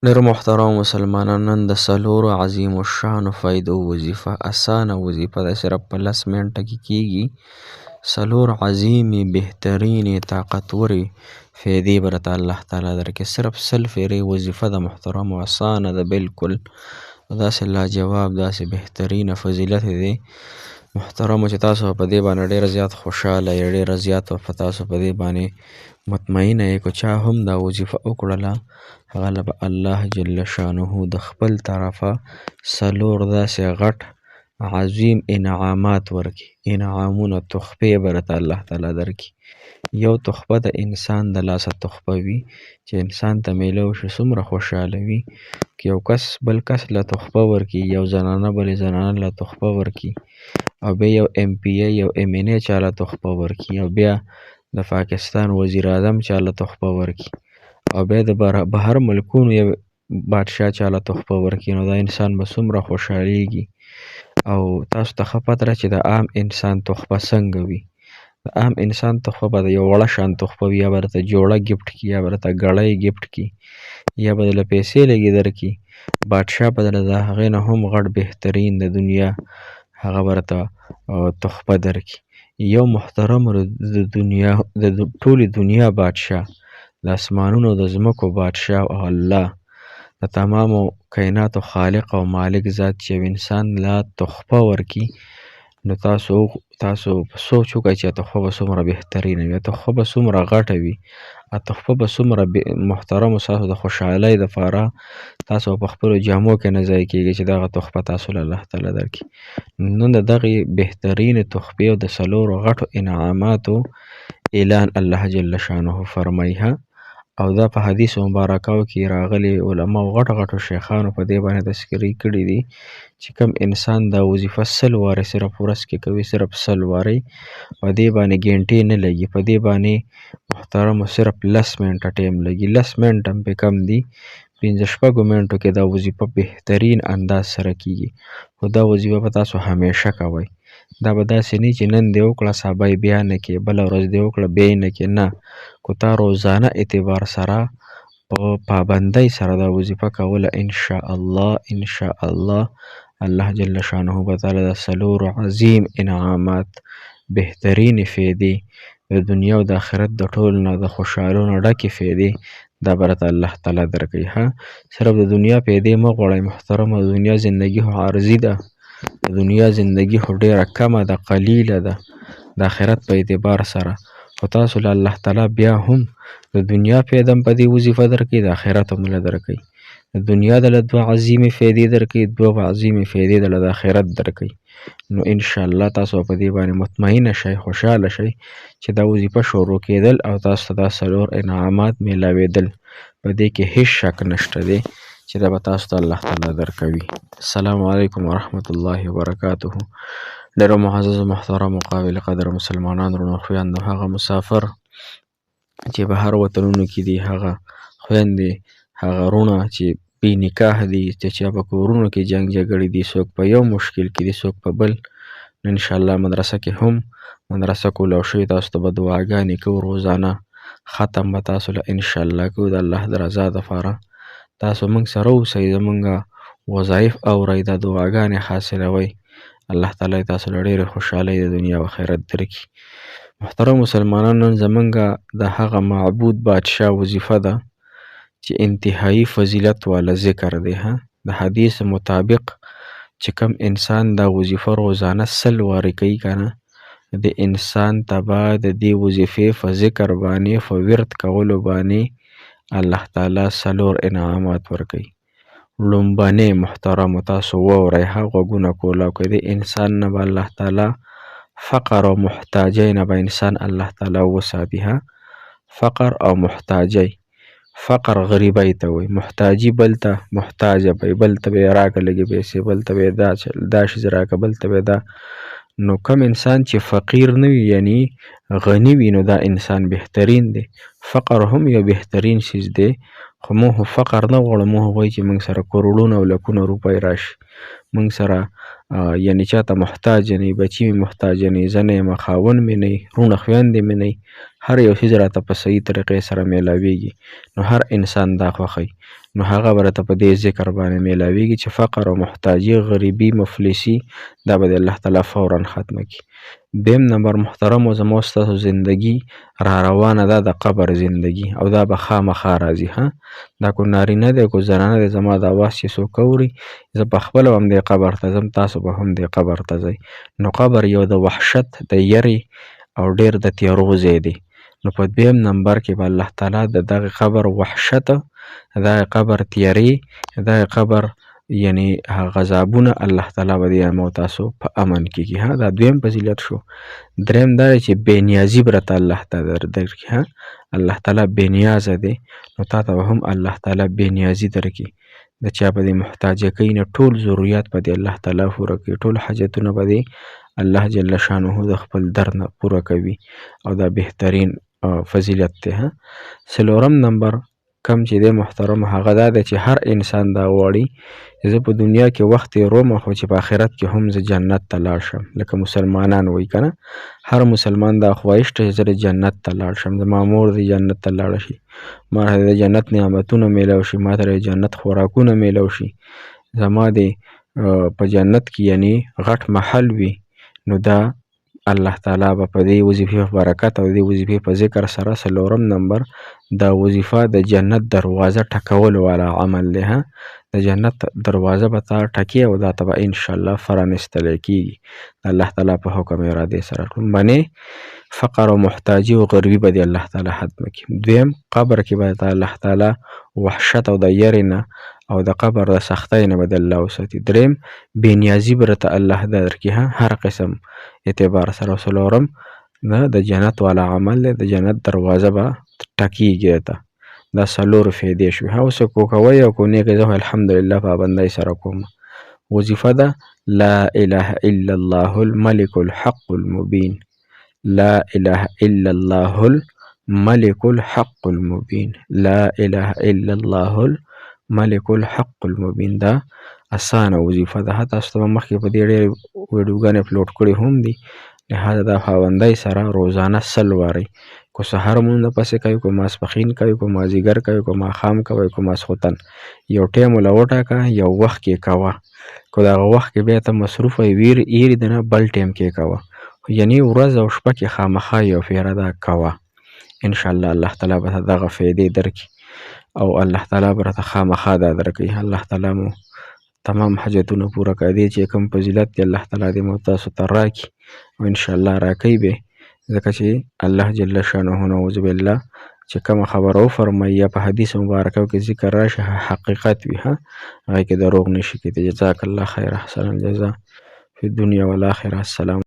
ډېر محترم مسلمانان، نن د څلورو عظیم الشانو فایدو وظیفه اسانه وظیفه ده، صرف په 10 منټه کې کیږي. څلور عظیمې بهترینې طاقتورې فایدې به درته الله تعالی درکړي. صرف 100 فیرې وظیفه ده محترمو، اسانه ده بالکل. داسې لاجواب، داسې بهترینه فضیلت دی محترمو چې تاسو په دې باندې ډېر زیات خوشحاله یې، ډېر زیات په تاسو په دې باندې مطمئنه یې. که چا هم دا وظیفه وکړله هغه له به الله جل شانه د خپل طرفه څلور داسې غټ عظیم انعامات ورکړي. انعامونه، تحفې به درته الله تعالی درکړي. یو تحفه د انسان د لاسه تحفه وي چې انسان ته میلاو شي، څومره خوشحاله وي. که یو کس بل کس له تحفه ورکړي، یو زنانه بلې زنانه له تحفه ورکړي، او بیا یو MP یو MNA چا له تحفه ورکړي، او بیا د پاکستان وزیر اعظم چا له تحفه ورکړي، او بیا د بهر ملکونو یو بادشاه چا له تحفه ورکړي، نو دا انسان به څومره خوشحالیږي. او تاسو ته ښه پته ده چې د عام انسان تحفه څنګه وي. د عام انسان تحفه به د یو وړه شان تحفه وي، یا به درته جوړه ګفټ کړي، یا به درته ګړۍ ګفټ کړي، یا به درله پیسې لږې درکړي. بادشاه به درله د هغې نه هم غټ بهترین د دنیا هغه به درته تحفه درکړي. یو محترمو د دنیا د ټولې دنیا بادشاه، د اسمانونو د ځمکو بادشاه او الله د تمامو کائناتو خالق او مالک ذات چې یو انسان لا تحفه ورکړي، نو تاسو سوچ وکړئ چې تحفه به څومره بهترینه وي، تحفه به څومره غټه وي، تحفه به څومره محترمو ستاسو د خوشحالۍ دپاره تاسو په خپلو جامو کې نه ضایع کیږي چې دغه تحفه تاسو له الله تعالی درکړي. نن د دغې بهترینې تحفې او د څلورو غټو انعاماتو اعلان الله جل شانه فرمایي، او دا په حدیث مبارکاو کې راغلي. علماو غټو شیخانو په دې باندې تذکرې کړي دي چې کوم انسان دا وظیفه 100 وارې صرف ورځ کې کوي، صرف 100 وارې، په دې باندې ګنټې نه لګي، په دې باندې محترمو صرف 10 منټه ټیم لګي. 10 منټه هم پې کم دي، 15-شپږو منټو کې دا وظیفه بهترین انداز سره کیږي. خو دا وظیفه به تاسو همیشه کوئ. دا به داسې نه چې نن دې وکړه سبا یې بیا نه کې، بله ورځ دې وکړه بیا یې نه کې. نه، که تا روزانه اعتبار سره په پابندۍ سره دا وظیفه کوله، انشاءالله الله جل شانه به تعالی د څلورو عظیم انعامات، بهترینې فایدې د دنیا او د آخرت د ټولو نه د خوشحالو نه ډکې فایدې دا به درته الله تعالی درکوي. صرف د دنیا فایدې مه غواړئ محترمو، د دنیا زندګي خو عارضي ده، د دنیا زندګي خو ډېره کمه ده، قلیله ده د آخرت په اعتبار سره. خو تاسو له الله تعالی بیا هم د دنیا فایده هم په دې وظیفه درکوي، د آخرت هم له درکوي. د دنیا دله 2 عظیمې فایدې درکوي، 2 عظیمې فایدې دله د آخرت درکوي. نو انشاءالله تاسو په دې باندې مطمئنه شئ، خوشحاله شئ چې دا وظیفه شروع کېدل او تاسو ته دا 4 انعامات میلاوېدل، په دې کې هیڅ شک نشته دی چې دا به تاسو ته الله تعالی درکوي. السلام علیکم ورحمة الله وبرکاته. ډېرو معزز محترم قابل قدر مسلمانان وروڼو خویندو، هغه مسافر چې بهر وطنونو کې دي، هغه خویندې، هغه وروڼه چې بې نکاح دي، چې چا په کورونو کې جنګ جګړې دي، څوک په یو مشکل کې دي، څوک په بل، نو انشاءالله مدرسه کې هم مدرسه کولاو شوې، تاسو ته به دعاګانې کوو روزانه، ختم به تاسو له انشاءالله کوو د الله د رضا دپاره. تاسو موږ سره اوسئ، زموږ وظایف اورئ، دا دعاګانې حاصلوئ، الله تعالی تاسو له ډېرې خوشحالۍ د دنیا او آخرت درکړي. محترم مسلمانان، نن زموږ د هغه معبود بادشاه وظیفه ده چې انتهایی فضیلت والا ذکر دی. د حدیث مطابق چې کوم انسان دا وظیفه روزانه 100 وارې کوي که نه، د انسان ته به د دې وظیفې په ذکر باندې، په ورد کولو باندې الله تعالی 4 انعامات ورکوي. لومبنی محترمو تاسو واورئ، غوږونه کولاو کړئ، د انسان نه به الله تعالی فقر او محتاجۍ نه به انسان الله تعالی وساتي. فقر او محتاجۍ، فقر غریبۍ ته وایي، محتاجي بل ته محتاجه به، بل ته به یې راکړه لږې پیسې، بل ته به یې دا شیز راکړه، بل ته به یې دا. نو کوم انسان چې فقیر نه وي، یعنی غني وي، نو دا انسان بهترین دی. فقر هم یو بهترین شیز دی، خو موږ فقر نه غواړو، موږ غواړو چې موږ سره کروڑونه او لکونه روپۍ راشي، موږ سره یعنی چاته محتاج نه وي، بچي مې محتاج نه وي، زه نه یم، خاوند مې نه وي، وروڼه خویندې مې نه وي، هر یو څیز راته په صحیح طریقې سره میلاویږي، نو هر انسان دا خوښوي، نو هغه به راته په دې ذکر باندې میلاویږي چې فقر او محتاجي، غریبي، مفلسي دا به د الله تعالی فورا ختمه کړي. دویم نمبر محترمو زما ستاسو زندگی را روانه ده د قبر زندگی، او دا به خامخا راځي. ها دا کو نارینه دی کو زنانه دی، زما د اواز چې څوک اوري، زه په خپله هم دې قبر ته ځم، تاسو به هم دې قبر ته ځئ. نو قبر یو د وحشت، د یرې او ډېر د تیارو ځای دی. نو په دویم نمبر کې به الله تعالی د دغه قبر وحشت، دغه قبر تیارې، دغه قبر یعنی غضبونه الله تعالی به دې ما تاسو په امن کېږي. ها دا دویم فضیلت شو. دریم دا چې بې نیازي به راته الله تعالی درکړي. ها الله تعالی بې نیازه دی، نو تا ته به هم الله تعالی بې نیازي درکړي. د چا په دې محتاجګۍ نه ټول ضرورت به دې الله تعالی پوره کړي، ټول حاجتونه به دې الله جل شانه د خپل در نه پوره کوي، او دا بهترین فضیلت دی. ها څلورم نمبر کم چې دی محترم، هغه دا دی چې هر انسان دا غواړي چې زه په دنیا کې وخت تېروم، خو چې په آخرت کې هم زه جنت ته لاړ شم. لکه مسلمانان وایي که نه، هر مسلمان دا خواهش ته چې زه جنت ته لاړ شم، زما مور دې جنت ته لاړه شي، ما ته د جنت نعمتونه میلاو شي، ما ته د جنت خوراکونه میلاو شي، زما دې په جنت کې یعنی غټ محل وي. نو دا الله تعالی به په دې وظیفې په برکت او دې وظیفې په ذکر سره څلورم نمبر دا وظیفه د جنت دروازه ټکولو والا عمل دی. ها د جنت دروازه به تا ټکي او دا ته به انشاءالله پرانستلی کېږي د الله تعالی په حکم ارادې سره. منې فقر او محتاجي او غریبي به دې الله تعالی ختمه کړي. دویم قبر کې به الله تعالی وحشت او د یرې نه او د قبر د سختۍ نه به د الله وساتي. دریم بې نیازي به راته الله درکړي، هر قسم اعتبار سره. څلورم د جنت والا عمل دی، د جنت دروازه به ټکیږي ته. دا څلور فایدې شوې. اوس کو کوئ او کو نه کوئ، زه الحمدلله پابندۍ سره کوم. وظیفه ده لا اله الا الله الملك الحق المبین، لا اله الا الله الملك الحق المبین، لا اله الا الله الملك الحق المبین. دا اسانه وظیفه ده. تاسو ته مخکې په دې ډېرې ویډیوګانې اپلوډ کړې هم دي، لهذا دا پابندۍ سره روزانه 100 وارې کو سحر مونږ نه پسې کوي، کو ماسپښین کوي، کو مازدیګر کوي، کو ماښام کوي، کو ماسخوتن، یو ټایم له وټاکه، یو وخت کې کوه. کو دغه وخت کې بیا ته مصروفه ویر ایرې د نه بل ټایم کې کوه، یعنی ورځ او شپه کې خامخا یو فیره دا کوه. انشاءالله الله تعالی به دغه فایدې درکړي او الله تعالی به راته خامخا دا درکړي. الله تعالی مو تمام حاجتونه پوره کړي. دې چې کوم فضیلت دی الله تعالی دې مو تاسو ته راکړي او انشاءالله راکوي به، ځکه چې الله جل شانه نعوذ بالله چې کومه خبره وفرمایي یا په حدیث مبارکه کې ذکر راشي حقیقت وي، هغه کې دروغ نشي کېدی. جزاک الله خیر، احسن الجزاء فی الدنیا والآخرة. السلام